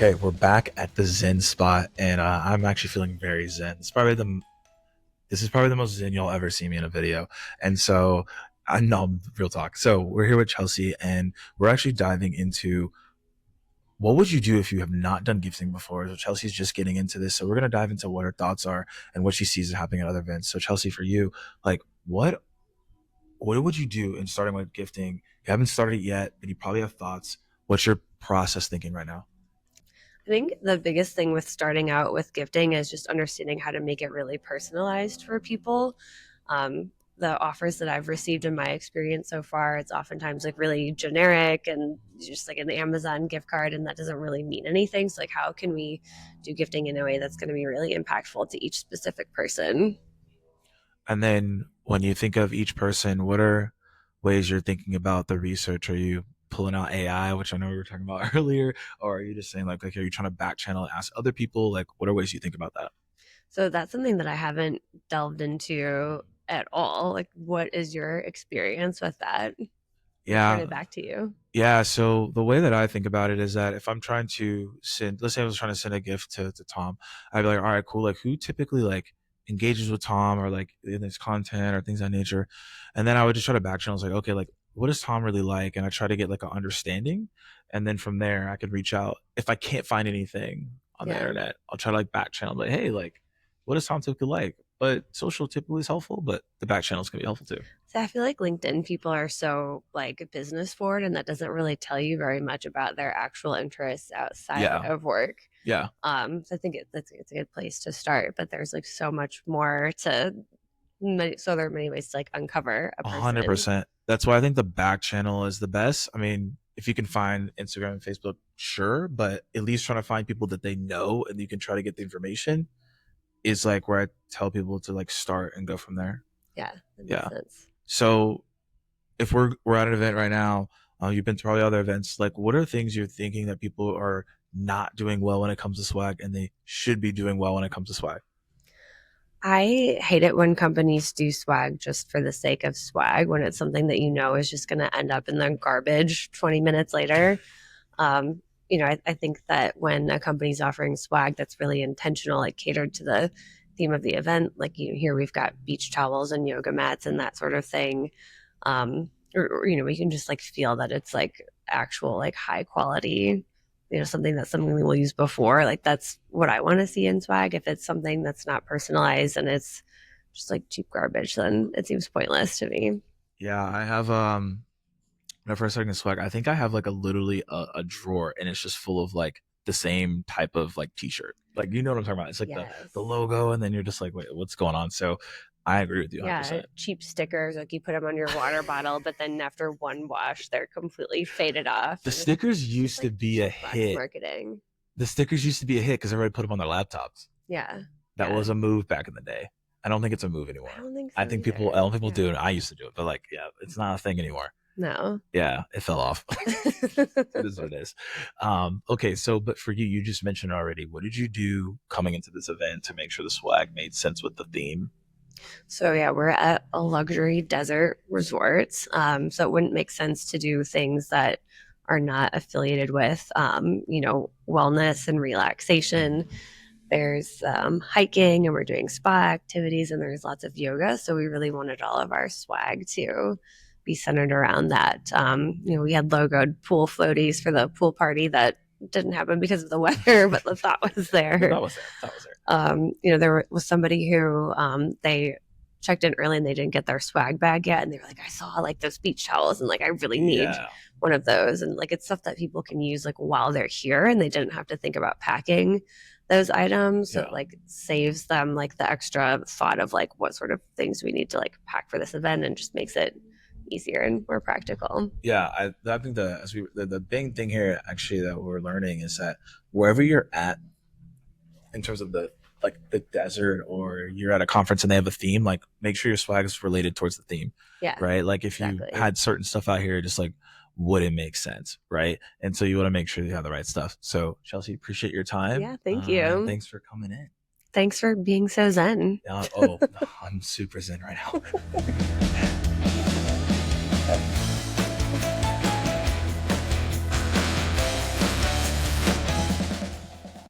Okay, we're back at the Zen spot, and I'm actually feeling very Zen. This is probably the most Zen you'll ever see me in a video, and so I know real talk. So we're here with Chelsea, and we're actually diving into what would you do if you have not done gifting before. So Chelsea's just getting into this, so we're gonna dive into what her thoughts are and what she sees happening at other events. So Chelsea, for you, like what would you do in starting with gifting? You haven't started it yet, and you probably have thoughts. What's your process thinking right now? I think the biggest thing with starting out with gifting is just understanding how to make it really personalized for people. The offers that I've received in my experience so far, it's oftentimes like really generic and just like an Amazon gift card, and that doesn't really mean anything. So, like, how can we do gifting in a way that's going to be really impactful to each specific person? And then when you think of each person, what are ways you're thinking about the research? Are you pulling out AI, which I know we were talking about earlier, or are you just saying like are you trying to back channel and ask other people? Like, what are ways you think about that? So, that's something that I haven't delved into at all. Like, what is your experience with that? I'll turn Yeah, it back to you. yeah. So the way that I think about it is that if I'm trying to send, let's say I was trying to send a gift to Tom, I'd be like, all right, cool. Like, who typically like engages with Tom or like in his content or things of that nature, and then I would just try to back channel. Like, okay, like what does Tom really like, and I try to get like an understanding, and then from there I could reach out. If I can't find anything on the Yeah. internet, I'll try to like back channel. Like, hey, like what does Tom typically like? But social typically is helpful, but the back channels can be helpful too. So I feel like LinkedIn people are so like business forward, and that doesn't really tell you very much about their actual interests outside Yeah, of work. yeah. So I think it's a good place to start, but there's like so much more to so there are many ways to like uncover a hundred person. percent. That's why I think the back channel is the best. I mean, if you can find Instagram and Facebook, sure, but at least trying to find people that they know and you can try to get the information is like where I tell people to like start and go from there. Yeah, that makes Yeah. sense. So if we're at an event right now, you've been to probably other events. Like, what are things you're thinking that people are not doing well when it comes to swag, and they should be doing well when it comes to swag? I hate it when companies do swag just for the sake of swag, when it's something that you know is just going to end up in the garbage 20 minutes later. Um, I think that when a company's offering swag that's really intentional, like catered to the theme of the event, like here we've got beach towels and yoga mats and that sort of thing. Or we can just like feel that it's like actual, like high quality, something that something we will use before. Like that's what I want to see in swag. If it's something that's not personalized and it's just like cheap garbage, then it seems pointless to me. Yeah, I have when I first started in swag, I think I have like literally a drawer and it's just full of like the same type of like t-shirt. Like you know what I'm talking about. It's like the Yes. logo and then you're just like, wait, what's going on? So I agree with you Yeah, 100%. cheap stickers, like you put them on your water bottle, but then after one wash, they're completely faded off. The And stickers it's just used to like be a cheap box hit. marketing. The stickers used to be a hit because everybody put them on their laptops. Yeah. That Yeah. was a move back in the day. I don't think it's a move I anymore. don't think I so think people, I either. don't think people do Yeah. it. I used to do it, but like, yeah, it's not a thing anymore. No. Yeah, it fell off. It is what it is. Okay, so but for you, you just mentioned already. What did you do coming into this event to make sure the swag made sense with the theme? So yeah, we're at a luxury desert resort. So it wouldn't make sense to do things that are not affiliated with, wellness and relaxation. There's hiking, and we're doing spa activities, and there's lots of yoga. So we really wanted all of our swag to be centered around that. We had logoed pool floaties for the pool party that didn't happen because of the weather, but the thought was But there. that was there. That was there. There was somebody who they checked in early and they didn't get their swag bag yet, and they were like, I saw like those beach towels, and like I really need Yeah, one of those. And like it's stuff that people can use like while they're here, and they didn't have to think about packing those items. So it yeah, like saves them like the extra thought of like what sort of things we need to like pack for this event, and just makes it easier and more practical. yeah. I think the big thing here actually that we're learning is that wherever you're at in terms of the like the desert or you're at a conference and they have a theme, like make sure your swag is related towards the theme, Yeah, right? Like if you exactly. had certain stuff out here, just like wouldn't make sense, right? And so you want to make sure you have the right stuff. So Chelsea, appreciate your time, Yeah, thank and you. thanks for coming in. Thanks for being so zen. Oh, I'm super zen right now.